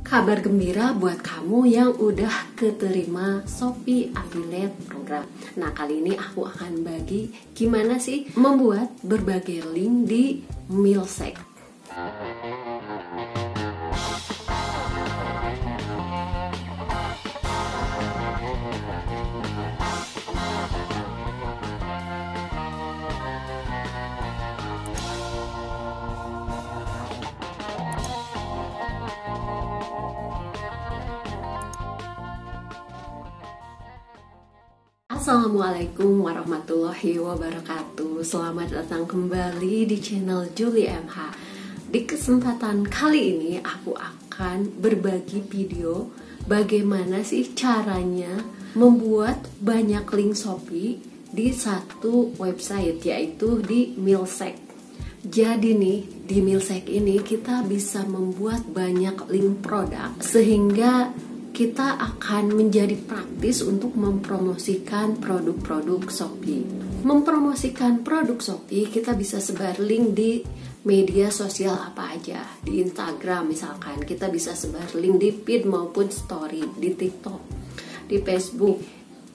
Kabar gembira buat kamu yang udah keterima Shopee Affiliate Program. Nah, kali ini aku akan bagi gimana sih membuat berbagai link di Milsec. Assalamualaikum warahmatullahi wabarakatuh. Selamat datang kembali di channel Julie MH. Di kesempatan kali ini aku akan berbagi video bagaimana sih caranya membuat banyak link Shopee di satu website, yaitu di Milsec. Jadi nih, di Milsec ini kita bisa membuat banyak link produk sehingga kita akan menjadi praktis untuk mempromosikan produk-produk Shopee. Mempromosikan produk Shopee, kita bisa sebar link di media sosial apa aja. Di Instagram misalkan, kita bisa sebar link di feed maupun story, di TikTok, di Facebook,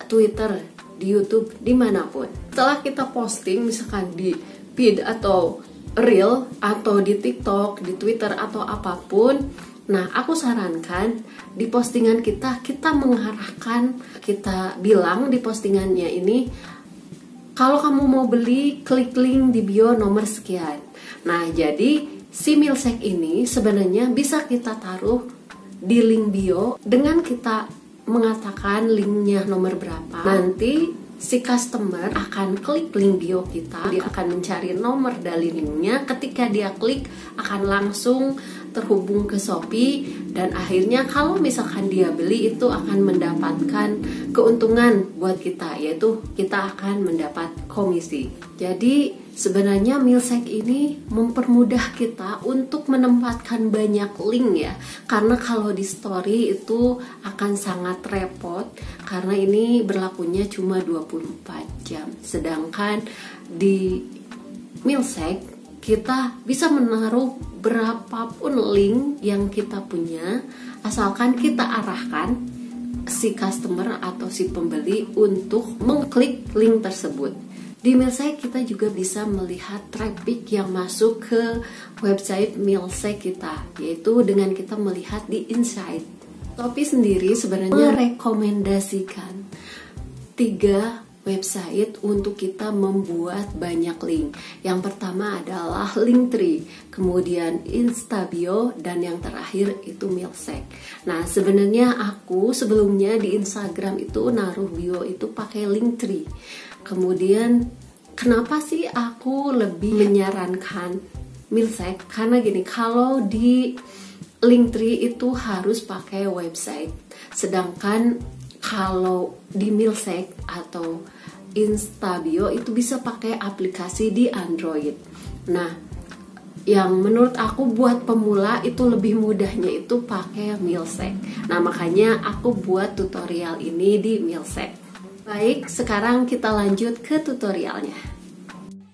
Twitter, di YouTube, dimanapun. Setelah kita posting misalkan di feed atau reel, atau di TikTok, di Twitter, atau apapun, nah, aku sarankan di postingan kita mengarahkan, kita bilang di postingannya ini, kalau kamu mau beli, klik link di bio nomor sekian. Nah, jadi si Milsec ini sebenarnya bisa kita taruh di link bio dengan kita mengatakan linknya nomor berapa. Nanti si customer akan klik link bio kita, dia akan mencari nomor dari linknya. Ketika dia klik, akan langsung terhubung ke Shopee, dan akhirnya kalau misalkan dia beli, itu akan mendapatkan keuntungan buat kita, yaitu kita akan mendapat komisi. Jadi sebenarnya Milsec ini mempermudah kita untuk menempatkan banyak link ya, karena kalau di story itu akan sangat repot karena ini berlakunya cuma 24 jam, sedangkan di Milsec kita bisa menaruh berapapun link yang kita punya, asalkan kita arahkan si customer atau si pembeli untuk mengklik link tersebut. Di Milsec kita juga bisa melihat traffic yang masuk ke website Milsec kita, yaitu dengan kita melihat di insight. Shopee sendiri sebenarnya merekomendasikan 3 website untuk kita membuat banyak link. Yang pertama adalah Linktree, kemudian Instabio, dan yang terakhir itu Milsec. Nah, sebenarnya aku sebelumnya di Instagram itu naruh bio itu pakai Linktree. Kemudian kenapa sih aku lebih menyarankan Milsec? Karena gini, kalau di Linktree itu harus pakai website, sedangkan kalau di Milsec atau Instabio itu bisa pakai aplikasi di Android. Nah, yang menurut aku buat pemula itu lebih mudahnya itu pakai Milsec. Nah, makanya aku buat tutorial ini di Milsec. Baik, sekarang kita lanjut ke tutorialnya.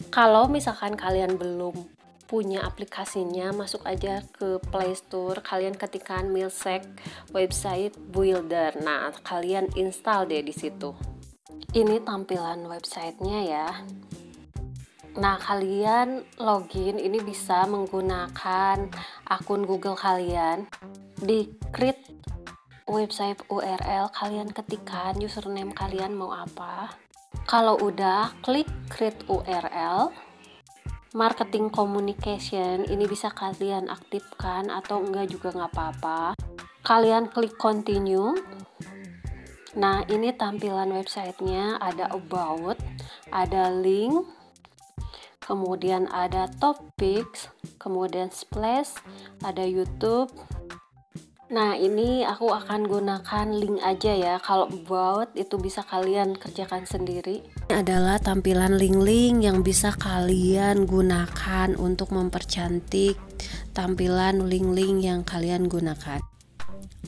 Kalau misalkan kalian belum punya aplikasinya, masuk aja ke Play Store, kalian ketikkan Milsec website builder. Nah, kalian install deh di situ. Ini tampilan websitenya ya. Nah, kalian login ini bisa menggunakan akun Google kalian. Di create website URL, kalian ketikkan username kalian mau apa. Kalau udah, klik create URL. Marketing communication ini bisa kalian aktifkan atau enggak juga nggak apa-apa. Kalian klik continue. Nah, ini tampilan websitenya, ada about, ada link, kemudian ada topics, kemudian splash, ada YouTube. Nah, ini aku akan gunakan link aja ya. Kalau about itu bisa kalian kerjakan sendiri. Ini adalah tampilan link-link yang bisa kalian gunakan untuk mempercantik tampilan link-link yang kalian gunakan.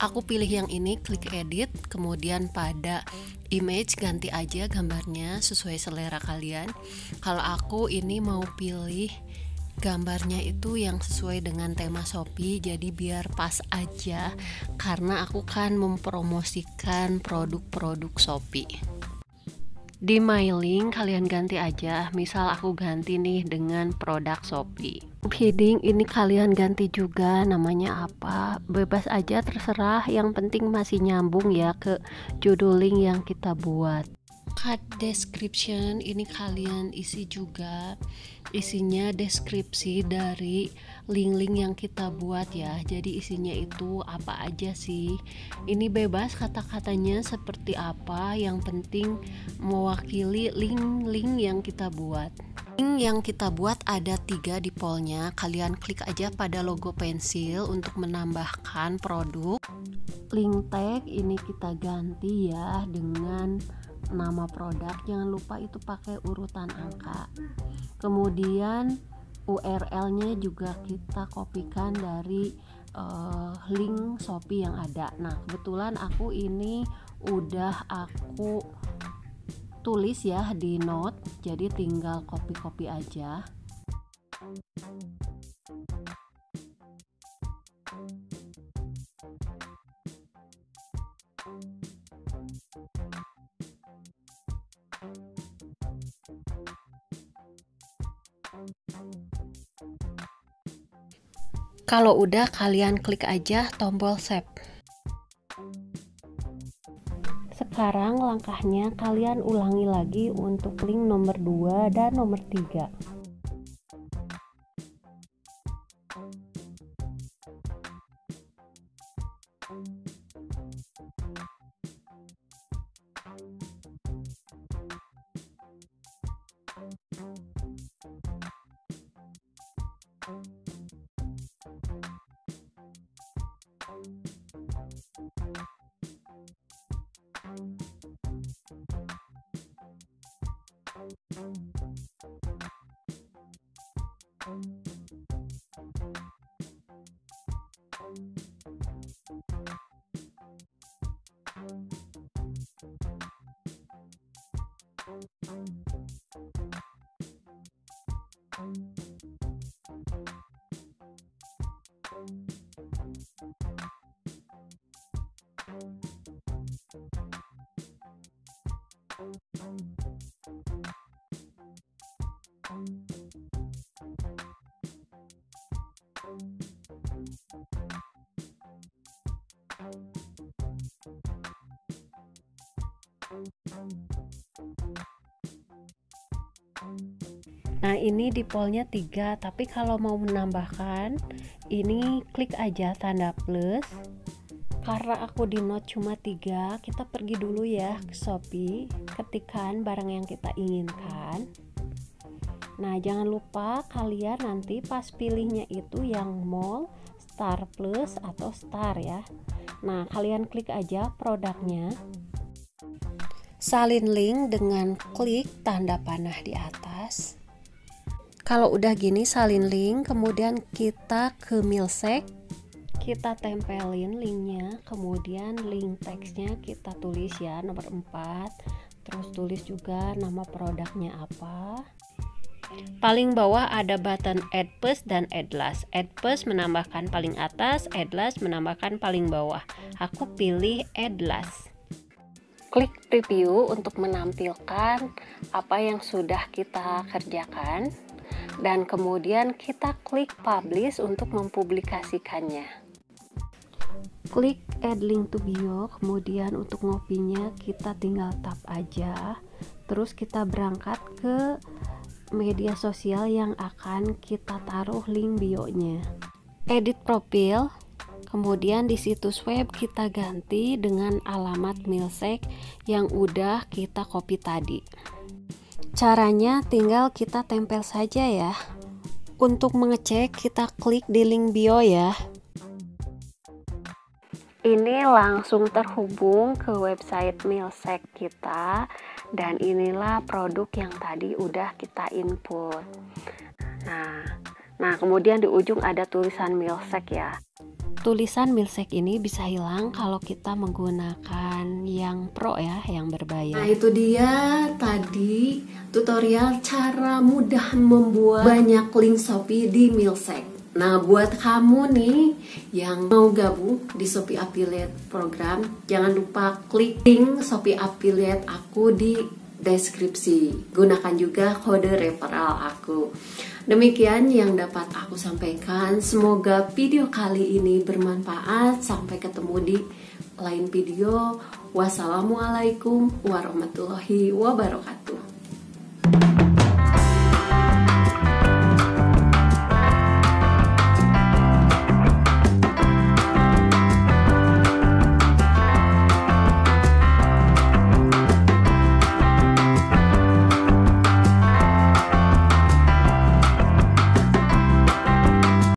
Aku pilih yang ini, klik edit, kemudian pada image ganti aja gambarnya sesuai selera kalian. Kalau aku ini mau pilih gambarnya itu yang sesuai dengan tema Shopee, jadi biar pas aja karena aku kan mempromosikan produk-produk Shopee. Di My Link kalian ganti aja, misal aku ganti nih dengan produk Shopee. Heading ini kalian ganti juga namanya apa, bebas aja terserah, yang penting masih nyambung ya ke judul link yang kita buat. Card description ini kalian isi juga, isinya deskripsi dari link-link yang kita buat ya. Jadi isinya itu apa aja sih, ini bebas kata-katanya seperti apa, yang penting mewakili link-link yang kita buat. Link yang kita buat ada 3 di pollnya, kalian klik aja pada logo pensil untuk menambahkan produk. Link tag ini kita ganti ya dengan nama produk, jangan lupa itu pakai urutan angka. Kemudian URL-nya juga kita kopikan dari link Shopee yang ada. Nah, kebetulan aku ini udah aku tulis ya di note, jadi tinggal copy-copy aja. Kalau udah kalian klik aja tombol save. Sekarang langkahnya kalian ulangi lagi untuk link nomor 2 dan nomor 3. Nah, ini di pollnya 3, tapi kalau mau menambahkan ini klik aja tanda plus. Karena aku di note cuma 3, kita pergi dulu ya ke Shopee, ketikkan barang yang kita inginkan. Nah, jangan lupa kalian nanti pas pilihnya itu yang mall, star plus atau star ya. Nah, kalian klik aja produknya, salin link dengan klik tanda panah di atas. Kalau udah gini salin link, kemudian kita ke Milsec, kita tempelin linknya, kemudian link teksnya kita tulis ya nomor 4, terus tulis juga nama produknya apa. Paling bawah ada button add post dan add last. Add post menambahkan paling atas, add last menambahkan paling bawah. Aku pilih add last. Klik preview untuk menampilkan apa yang sudah kita kerjakan, dan kemudian kita klik publish untuk mempublikasikannya. Klik add link to bio, kemudian untuk ngopinya kita tinggal tap aja, terus kita berangkat ke media sosial yang akan kita taruh link bio-nya. Edit profil, kemudian di situs web kita ganti dengan alamat Milsec yang udah kita copy tadi. Caranya tinggal kita tempel saja ya. Untuk mengecek kita klik di link bio ya. Ini langsung terhubung ke website Milsec kita, dan inilah produk yang tadi udah kita input. Nah kemudian di ujung ada tulisan Milsec ya. tulisan Milsec ini bisa hilang kalau kita menggunakan yang pro ya, yang berbayar. Nah itu dia tadi tutorial cara mudah membuat banyak link Shopee di Milsec. Nah buat kamu nih yang mau gabung di Shopee Affiliate Program, jangan lupa klik link Shopee Affiliate aku di deskripsi. Gunakan juga kode referral aku. Demikian yang dapat aku sampaikan. Semoga video kali ini bermanfaat. Sampai ketemu di lain video. Wassalamualaikum warahmatullahi wabarakatuh.